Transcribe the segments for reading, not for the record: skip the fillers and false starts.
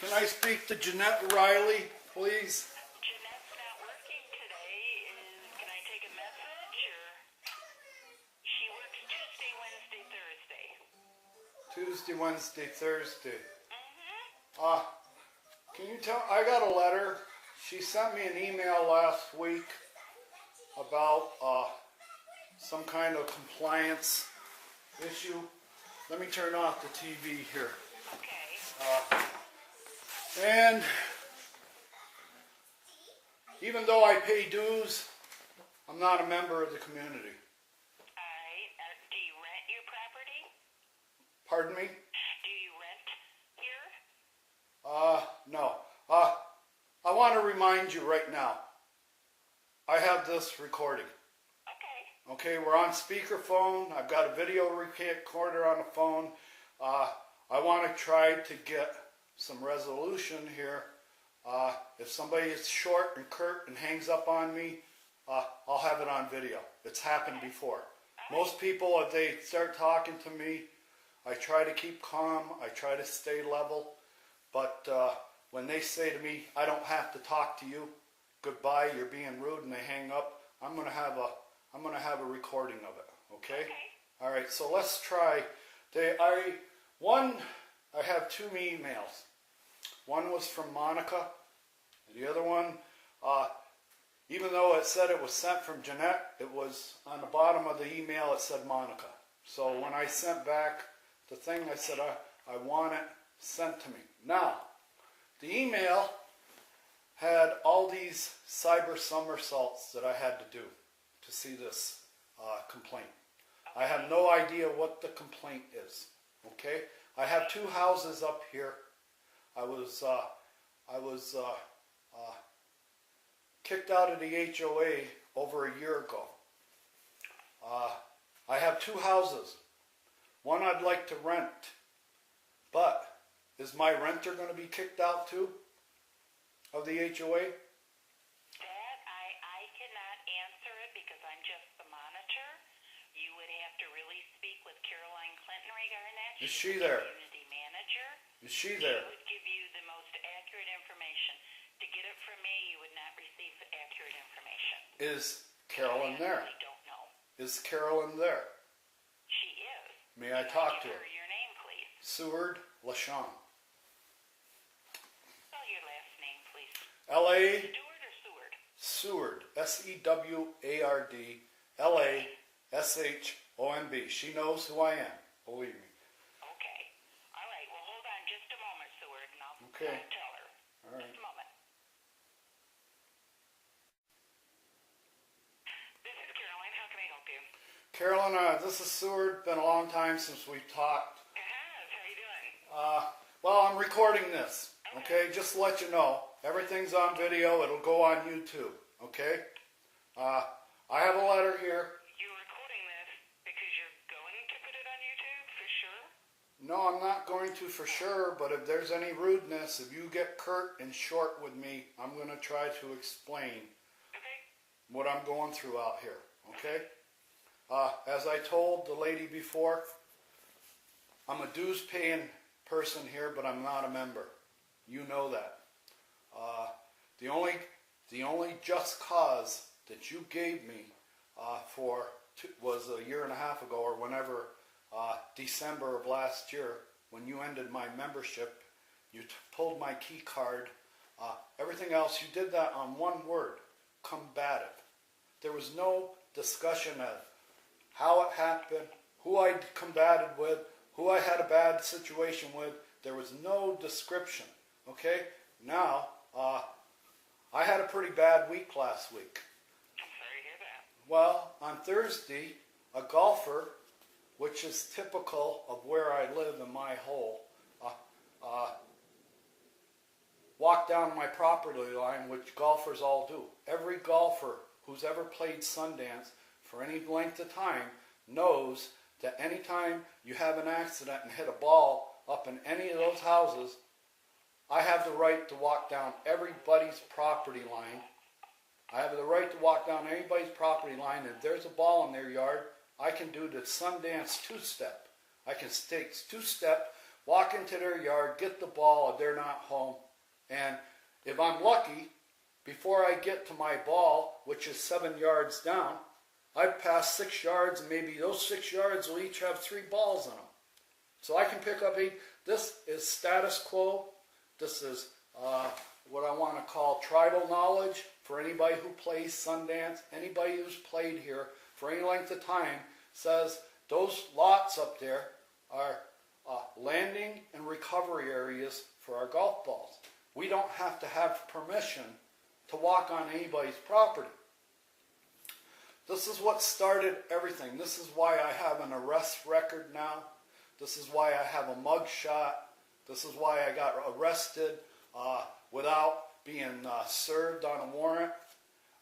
Can I speak to Jeanette Riley, please? Jeanette's not working today. Can I take a message, or she works Tuesday, Wednesday, Thursday? Tuesday, Wednesday, Thursday. Mm-hmm. Can you tell, I got a letter. She sent me an email last week about some kind of compliance issue. Let me turn off the TV here. Okay. And even though I pay dues, I'm not a member of the community. All right. Do you rent your property? Pardon me? Do you rent here? No. I want to remind you right now. I have this recording. Okay. Okay, we're on speakerphone. I've got a video recorder on the phone. I want to try to get some resolution here. If somebody is short and curt and hangs up on me, I'll have it on video. It's happened before. Most people, if they start talking to me, I try to keep calm. I try to stay level. But when they say to me, I don't have to talk to you, goodbye, you're being rude, and they hang up, I'm gonna have a recording of it. Okay? All right. So let's try. I have two emails. One was from Monica. The other one, even though it said it was sent from Jeanette, it was on the bottom of the email. It said Monica. So when I sent back the thing, I said I want it sent to me. Now, the email had all these cyber somersaults that I had to do to see this complaint. I have no idea what the complaint is. Okay, I have two houses up here. I was kicked out of the HOA over a year ago. I have two houses. One I'd like to rent, but is my renter going to be kicked out too of the HOA? That I cannot answer it because I'm just the monitor. You would have to really speak with Caroline Clinton regarding that. Is she there? Community manager. Is she there? She would give you the most accurate information. To get it from me, you would not receive accurate information. Is Carolyn there? I don't know. Is Carolyn there? She is. May I talk to Give her? her your name, please. Seward LaShawn. Spell your last name, please. L.A. Stewart or Seward? Seward. S-E-W-A-R-D L-A-S-H-O-N-B. She knows who I am. Believe me. Okay. All right. Well, hold on just a moment, Seward, and I'll Okay. tell her. All right. Just a moment. This is Caroline. How can I help you? Carolyn, this is Seward. Been a long time since we've talked. It has. How you doing? Well, I'm recording this. Okay, just to let you know, everything's on video. It'll go on YouTube. Okay. I have a letter here. You're recording this because you're going to put it on YouTube for sure? No, I'm not going to for sure, but if there's any rudeness, if you get curt and short with me, I'm going to try to explain Okay. what I'm going through out here, okay? As I told the lady before, I'm a dues paying person here, but I'm not a member. You know that. The only just cause that you gave me was a year and a half ago or whenever, December of last year, when you ended my membership, you pulled my key card. Everything else, you did that on one word, combative. There was no discussion of how it happened, who I combated with, who I had a bad situation with. There was no description, okay? Now, I had a pretty bad week last week. I'm sorry to hear that. Well, on Thursday, a golfer, which is typical of where I live in my hole, walked down my property line, which golfers all do. Every golfer who's ever played Sundance for any length of time knows that anytime you have an accident and hit a ball up in any of those houses, I have the right to walk down everybody's property line. I have the right to walk down anybody's property line. If there's a ball in their yard, I can do the Sundance two-step. I can take two-step walk into their yard, get the ball if they're not home. And if I'm lucky, before I get to my ball, which is 7 yards down, I've passed 6 yards, and maybe those 6 yards will each have 3 balls in them. So I can pick up 8. This is status quo. This is what I want to call tribal knowledge for anybody who plays Sundance. Anybody who's played here for any length of time says those lots up there are landing and recovery areas for our golf balls. We don't have to have permission to walk on anybody's property. This is what started everything. This is why I have an arrest record now. This is why I have a mug shot. This is why I got arrested without being served on a warrant.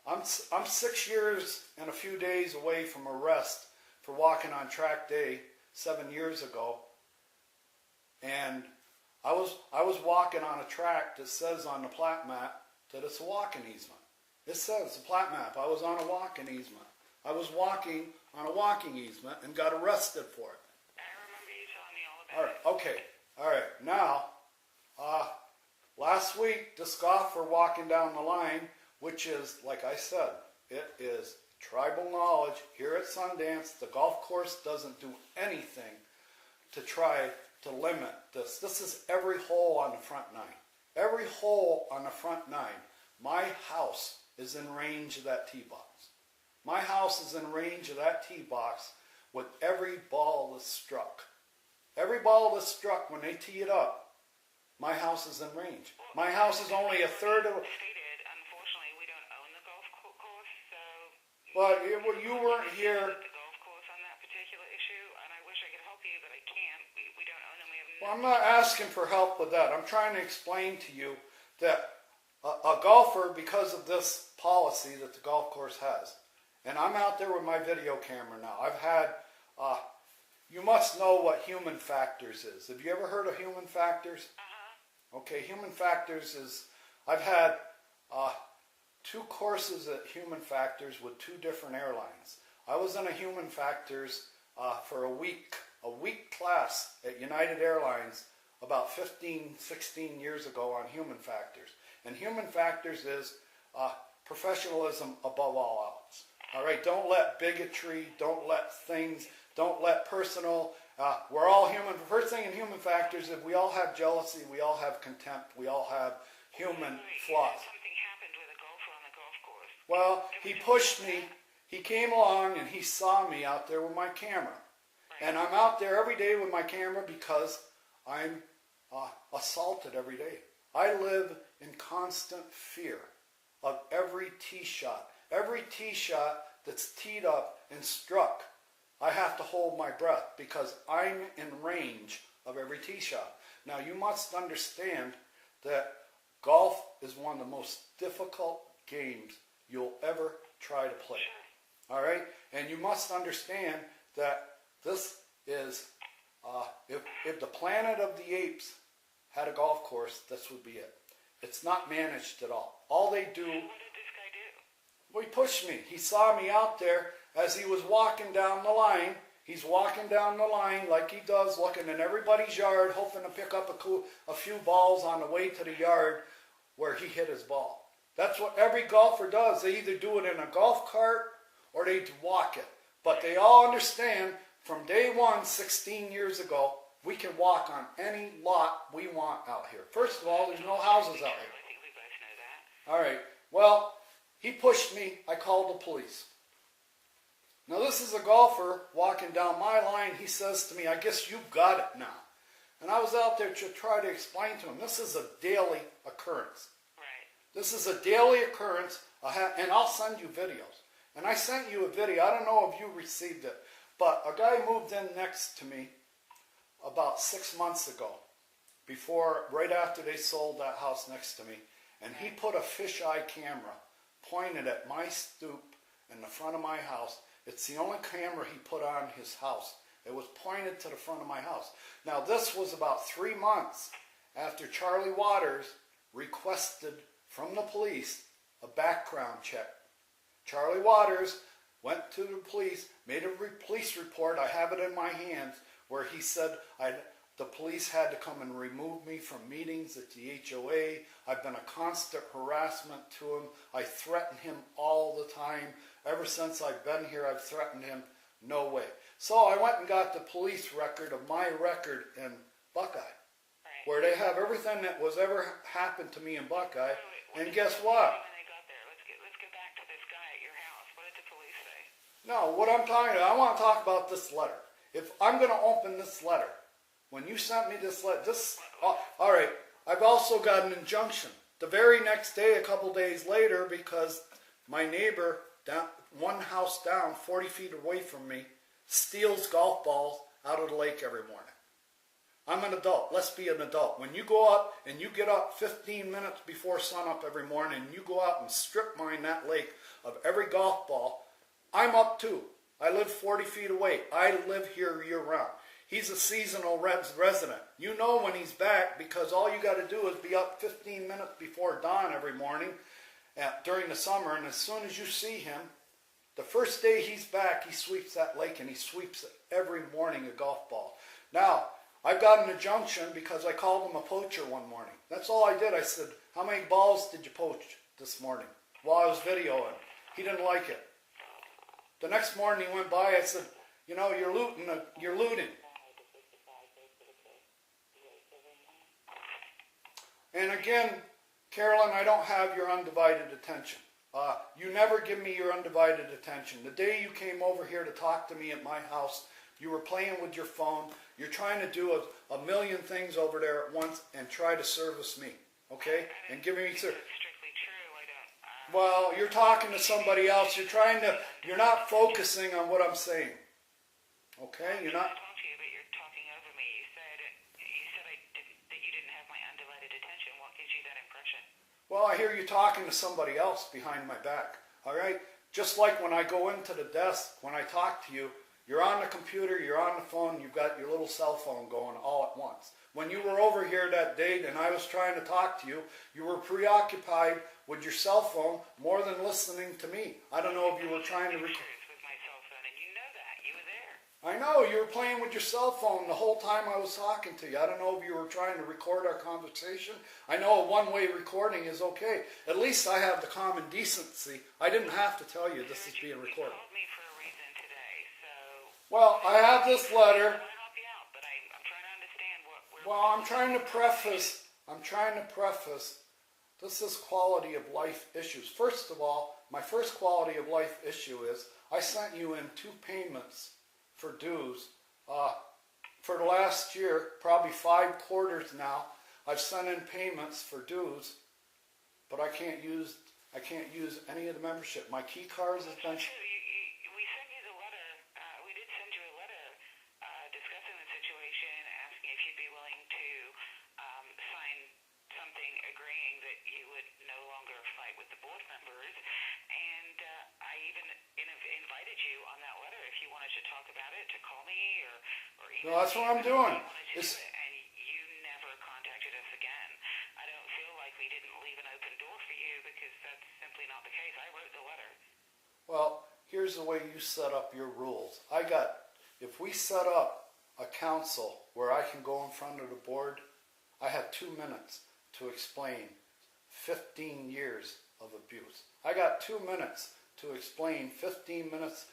I'm 6 years and a few days away from arrest for walking on track day 7 years ago. And I was walking on a track that says on the plat map that it's a walking easement. It says the plat map. I was on a walking easement. I was walking on a walking easement and got arrested for it. I remember you telling me all about it. All right, okay. All right, now, last week, this golfer walking down the line, which is, like I said, it is tribal knowledge. Here at Sundance, the golf course doesn't do anything to try to limit this. This is every hole on the front 9. Every hole on the front 9. My house is in range of that tee box. My house is in range of that tee box with every ball that's struck. Every ball that's struck when they tee it up, my house is in range. My house is only a third of... Unfortunately, we don't own the golf course, so... But you weren't here... ...the golf course on that particular issue, and I wish I could help you, but I can't. We don't own them. We have Well, I'm not asking for help with that. I'm trying to explain to you that a golfer, because of this policy that the golf course has, and I'm out there with my video camera now. I've had... you must know what human factors is. Have you ever heard of human factors? Okay, human factors is, I've had 2 courses at human factors with 2 different airlines. I was in a human factors for a week class at United Airlines about 15, 16 years ago on human factors. And human factors is professionalism above all else. All right, don't let bigotry, don't let personal, we're all human. The first thing in human factors is we all have jealousy, we all have contempt, we all have human flaws. Something happened with a golfer on the golf course. Well, he pushed me, he came along and he saw me out there with my camera. And I'm out there every day with my camera because I'm assaulted every day. I live in constant fear of every tee shot. Every tee shot that's teed up and struck, I have to hold my breath because I'm in range of every tee shot. Now you must understand that golf is one of the most difficult games you'll ever try to play. All right? And you must understand that this is, if the Planet of the Apes had a golf course, this would be it. It's not managed at all. All they do... What did this guy do? Well, he pushed me. He saw me out there as he was walking down the line. He's walking down the line like he does, looking in everybody's yard, hoping to pick up a few balls on the way to the yard where he hit his ball. That's what every golfer does. They either do it in a golf cart or they walk it. But they all understand from day one, 16 years ago, we can walk on any lot we want out here. First of all, there's no houses out here. I think we both know that. All right. Well, he pushed me. I called the police. Now, this is a golfer walking down my line. He says to me, I guess you got it now. And I was out there to try to explain to him, this is a daily occurrence. Right. This is a daily occurrence, and I'll send you videos. And I sent you a video. I don't know if you received it, but a guy moved in next to me about 6 months ago, right after they sold that house next to me, and he put a fisheye camera pointed at my stoop in the front of my house. It's the only camera he put on his house. It was pointed to the front of my house. Now, this was about 3 months after Charlie Waters requested from the police a background check. Charlie Waters went to the police, made a police report. I have it in my hands, where he said, The police had to come and remove me from meetings at the HOA. I've been a constant harassment to him. I threaten him all the time. Ever since I've been here, I've threatened him. No way. So I went and got the police record of my record in Buckeye, where they have everything that was ever happened to me in Buckeye. And guess what? When they got there, let's get back to this guy at your house. What did the police say? No, what I'm talking about, I want to talk about this letter. If I'm going to open this letter, when you sent me this letter, all right, I've also got an injunction. The very next day, a couple days later, because my neighbor, down, one house down, 40 feet away from me, steals golf balls out of the lake every morning. I'm an adult. Let's be an adult. When you go up and you get up 15 minutes before sunup every morning and you go out and strip mine that lake of every golf ball, I'm up too. I live 40 feet away. I live here year round. He's a seasonal resident. You know when he's back because all you got to do is be up 15 minutes before dawn every morning during the summer, and as soon as you see him, the first day he's back, he sweeps that lake, and he sweeps it every morning a golf ball. Now, I've got an injunction because I called him a poacher one morning. That's all I did. I said, how many balls did you poach this morning? While I was videoing. He didn't like it. The next morning he went by, I said, you know, you're looting. And again, Carolyn, I don't have your undivided attention. You never give me your undivided attention. The day you came over here to talk to me at my house, you were playing with your phone. You're trying to do a million things over there at once and try to service me, okay? And giving me service. Strictly true. I don't. Well, you're talking to somebody else. You're not focusing on what I'm saying, okay? You're not. Talking to you, but you're talking over me. You said that you didn't have my undivided attention. What gives you that impression? Well, I hear you talking to somebody else behind my back, all right? Just like when I go into the desk, when I talk to you, you're on the computer, you're on the phone, you've got your little cell phone going all at once. When you were over here that day and I was trying to talk to you, you were preoccupied with your cell phone more than listening to me. I don't know if you were trying to record. With my cell phone, and you know that. You were there. I know, you were playing with your cell phone the whole time I was talking to you. I don't know if you were trying to record our conversation. I know a one-way recording is okay. At least I have the common decency. I didn't have to tell you this is being recorded. You called me for a reason today, so... Well, I have this letter. I want to help you out, but I'm trying to understand Well, I'm trying to preface, this is quality of life issues. First of all, my first quality of life issue is I sent you in 2 payments for dues. For the last year, probably 5 quarters now, I've sent in payments for dues, but I can't use any of the membership. My key cards has been... We sent you the letter. We did send you a letter discussing the situation, asking if you'd be willing to sign something agreeing that you would no longer fight with the board members. And I even invited you on that letter if you wanted to talk about it, to call me or email. No, that's what I'm doing. And you never contacted us again. I don't feel like we didn't leave an open door for you because that's simply not the case. I wrote the letter. Well, here's the way you set up your rules. If we set up a council where I can go in front of the board, I have 2 minutes to explain 15 years of abuse. I got 2 minutes to explain 15 minutes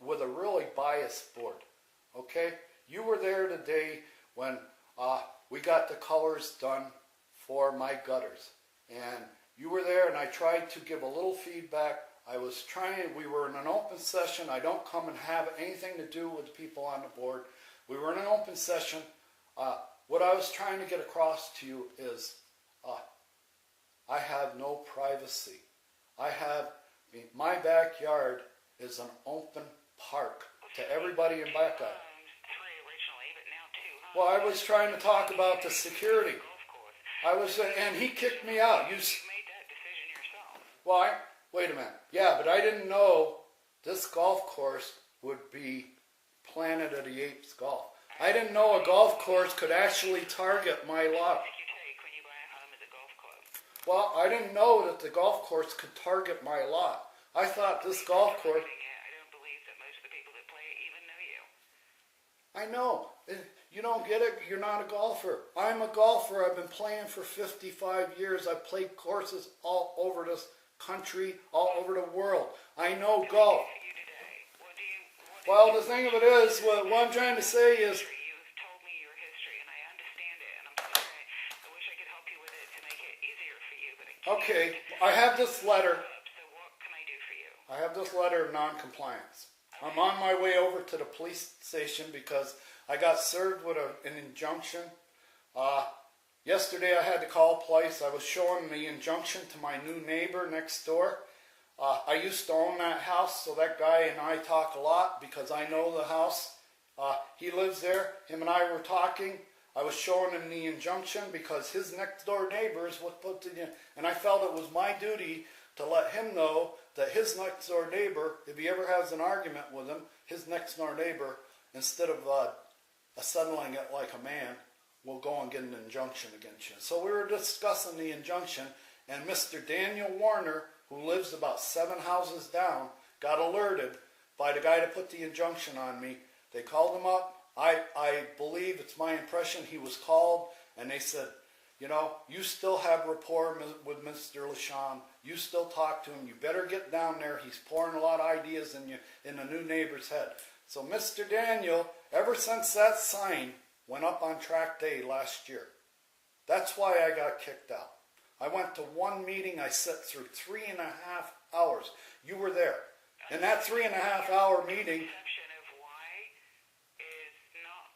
with a really biased board, okay? You were there today when we got the colors done for my gutters. And you were there and I tried to give a little feedback. We were in an open session. I don't come and have anything to do with the people on the board. We were in an open session. What I was trying to get across to you is I have no privacy. My backyard is an open park to everybody in Buckeye. 3 originally, but now 2 homes. Well, I was trying to talk about the security. And he kicked me out. You made that decision yourself. Well, wait a minute. Yeah, but I didn't know this golf course would be Planet of the Apes golf. I didn't know a golf course could actually target my lot. What you take when you buy a home as a golf club? Well, I didn't know that the golf course could target my lot. I thought this golf course... I don't believe that most of the people that play it even know you. I know. You don't get it. You're not a golfer. I'm a golfer. I've been playing for 55 years. I've played courses all over this country, all over the world. I know golf. Well, the thing of it is, what I'm trying to say is, You've told me your history, and I understand it, and I'm sorry. I wish I could help you with it to make it easier for you, but I can't. okay, I have this letter. So what can I do for you? I have this letter of non-compliance. I'm on my way over to the police station because I got served with an injunction. Yesterday I had to call twice. I was showing the injunction to my new neighbor next door. I used to own that house, so that guy and I talk a lot because I know the house. He lives there. Him and I were talking. I was showing him the injunction because his next door neighbors would put it in, and I felt it was my duty to let him know that his next door neighbor, if he ever has an argument with him, his next door neighbor, instead of settling it like a man, will go and get an injunction against you. So we were discussing the injunction, and Mr. Daniel Warner, who lives about 7 houses down, got alerted by the guy that put the injunction on me. They called him up. I believe, it's my impression, he was called, and they said, you know, you still have rapport with Mr. LaShawn. You still talk to him. You better get down there. He's pouring a lot of ideas in the new neighbor's head. So Mr. Daniel, ever since that sign went up on track day last year, that's why I got kicked out. I went to one meeting. I sat through 3.5 hours. You were there. In that 3.5 hour meeting, Perception of why is not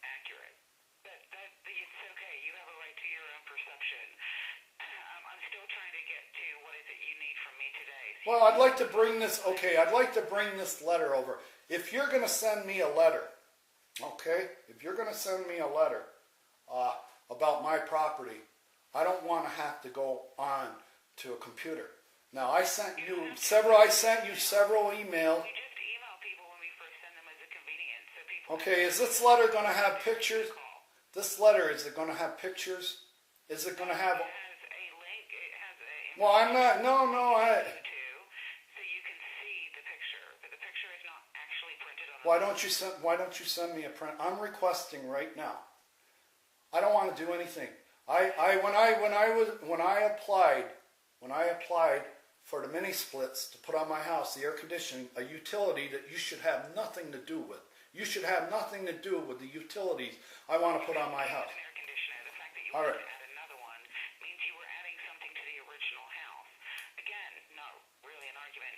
accurate. It's okay. You have a right to your own perception. I'm still trying to get to what is it you need from me today. well, I'd like to bring this, I'd like to bring this letter over. If you're going to send me a letter, if you're going to send me a letter about my property, I don't want to have to go on to a computer. Now, I sent you several emails. We just email people when we first send them as a convenience. So people Okay, is this letter going to have pictures? This letter, is it going to have pictures? Is it going to have... It has a link. It has a... Well, I'm not... No, So you can see the picture, but the picture is not actually printed on. Why don't you send me a print? I'm requesting right now. I don't want to do anything. When I applied for the mini splits to put on my house, the air conditioning, a utility that you should have nothing to do with. You should have nothing to do with the utilities I want to put on my house. An air conditioner. The fact that you All wanted right. to add another one means you were adding something to the original house. Again, not really an argument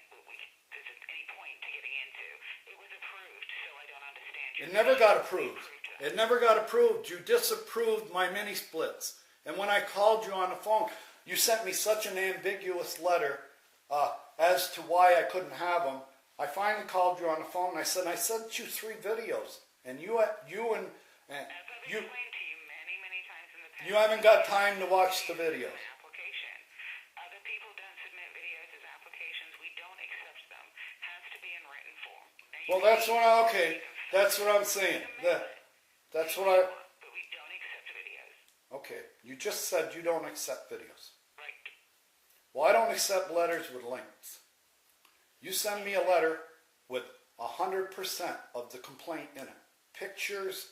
there's any point to getting into. It was approved, so I don't understand. It never got approved. It never got approved. You disapproved my mini splits. And when I called you on the phone, you sent me such an ambiguous letter as to why I couldn't have them. I finally called you on the phone and I said, I sent you 3 videos. And you As I've explained to you many times in the past, you haven't got time to watch the videos. an application. Other people don't submit videos as applications. We don't accept them. Has to be in written form. Well, that's what I'm saying. That's what I... But we don't accept videos. Okay, you just said you don't accept videos. Right. Well, I don't accept letters with links. You send me a letter with 100% of the complaint in it. Pictures,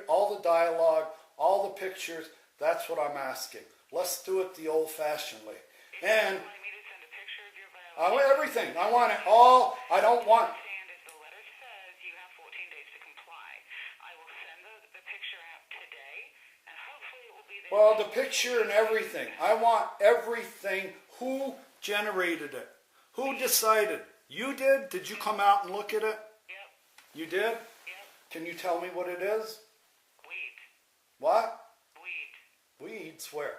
all the dialogue, all the pictures, that's what I'm asking. Let's do it the old-fashioned way. And You want me to send a picture of your I violation? want everything. I want it all. I don't want... Understand as the letter says, you have 14 days to comply. I will send the picture out today, and hopefully it will be there. Well, the picture and everything. I want everything. Who generated it? Who decided? You did? Did you come out and look at it? Yep. You did? Yep. Can you tell me what it is? Weed. What? Weed. Weeds where?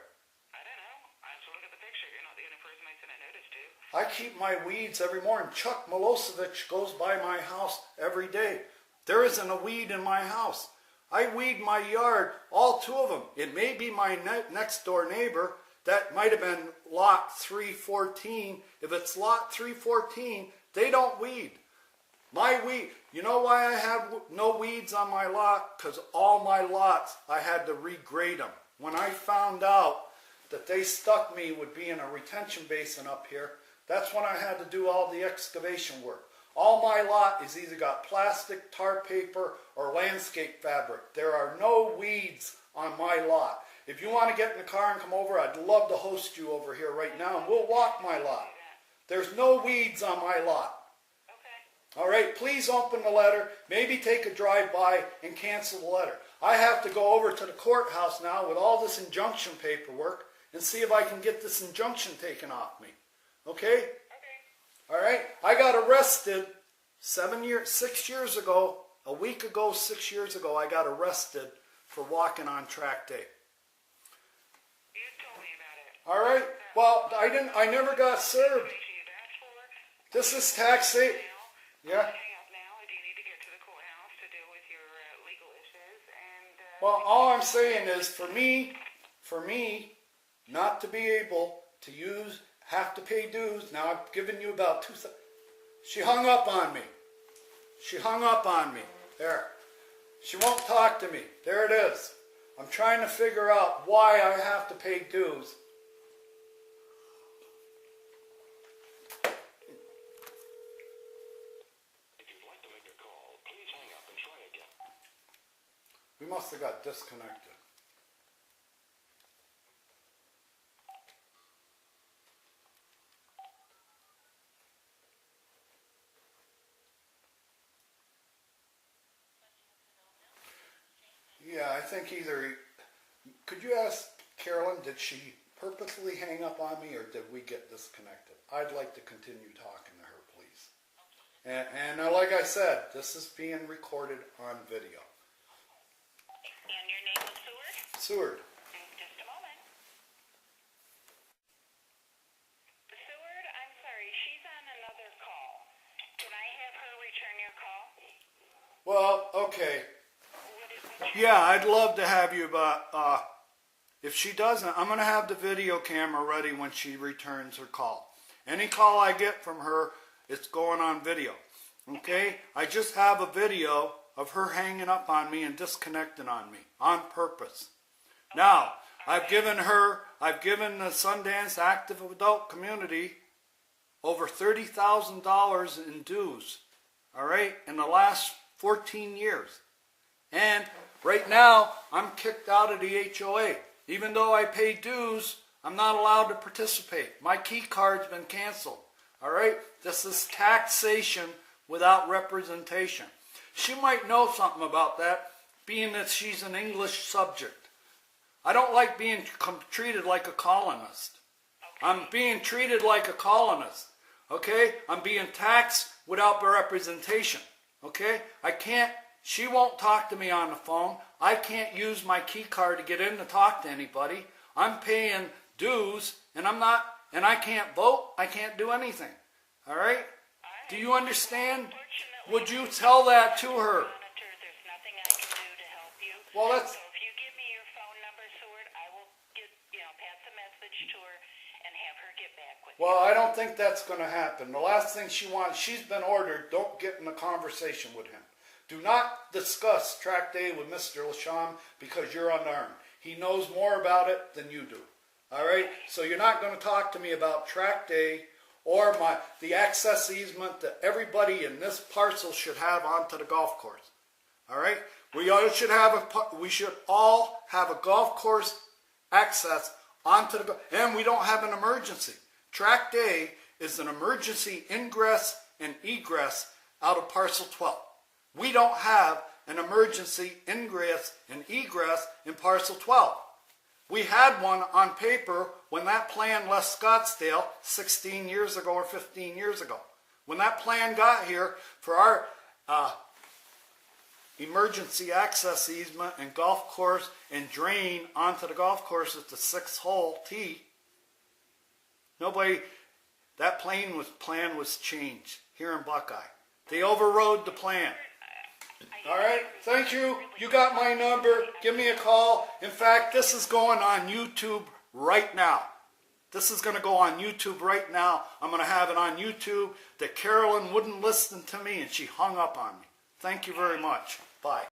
I don't know. I have to look at the picture. You're not the only person I sent a notice to. I keep my weeds every morning. Chuck Milosevic goes by my house every day. There isn't a weed in my house. I weed my yard, all 2 of them. It may be my next door neighbor. That might have been lot 314. If it's lot 314, they don't weed. My weed, you know why I have no weeds on my lot? Because all my lots, I had to regrade them. When I found out that they stuck me with being a retention basin up here, that's when I had to do all the excavation work. All my lot is either got plastic, tar paper, or landscape fabric. There are no weeds on my lot. If you want to get in the car and come over, I'd love to host you over here right now, and we'll walk my lot. There's no weeds on my lot. Okay. All right, please open the letter. Maybe take a drive-by and cancel the letter. I have to go over to the courthouse now with all this injunction paperwork and see if I can get this injunction taken off me. Okay? Okay. All right? I got arrested 6 years ago, a week ago, 6 years ago, I got arrested for walking on track day. You told me about it. All right? Well, I never got served. This is taxation. Yeah. Hang up now. Do you need to get to the courthouse to deal with your legal issues? And Well, all I'm saying is for me, not to be able to have to pay dues. Now I've given you about She hung up on me. She hung up on me. There. She won't talk to me. There it is. I'm trying to figure out why I have to pay dues. We must have got disconnected. Yeah, I think either... Could you ask Carolyn, did she purposely hang up on me or did we get disconnected? I'd like to continue talking to her, please. And like I said, this is being recorded on video. And your name was Seward? Seward. Just a moment. Seward, I'm sorry, she's on another call. Can I have her return your call? Well, okay. What is Yeah, I'd love to have you, but if she doesn't, I'm going to have the video camera ready when she returns her call. Any call I get from her, it's going on video. Okay? I just have a video of her hanging up on me and disconnecting on me on purpose. Now, I've given the Sundance Active Adult Community over $30,000 in dues, all right, in the last 14 years. And right now, I'm kicked out of the HOA. Even though I pay dues, I'm not allowed to participate. My key card's been canceled, all right? This is taxation without representation. She might know something about that, being that she's an English subject. I don't like being treated like a colonist. I'm being treated like a colonist, okay? I'm being taxed without representation, okay? She won't talk to me on the phone. I can't use my key card to get in to talk to anybody. I'm paying dues, and I can't vote. I can't do anything, all right? Do you understand? Would you tell that to her? There's nothing I can do to help you. Well, that's... So if you give me your phone number, Seward, I will pass the message to her and have her get back with you. Well, I don't think that's going to happen. The last thing she wants, she's been ordered, don't get in a conversation with him. Do not discuss track day with Mr. LaShawn because you're unarmed. He knows more about it than you do. All right? So you're not going to talk to me about track day or the access easement that everybody in this parcel should have onto the golf course. All right? We should all have a golf course access onto the and we don't have an emergency. Track day is an emergency ingress and egress out of parcel 12. We don't have an emergency ingress and egress in parcel 12. We had one on paper when that plan left Scottsdale 16 years ago or 15 years ago. When that plan got here for our emergency access easement and golf course and drain onto the golf course at the 6th hole tee, that plan was changed here in Buckeye. They overrode the plan. All right, thank you. You got my number. Give me a call. In fact, this is going on YouTube right now. This is going to go on YouTube right now. I'm going to have it on YouTube that Carolyn wouldn't listen to me and she hung up on me. Thank you very much. Bye.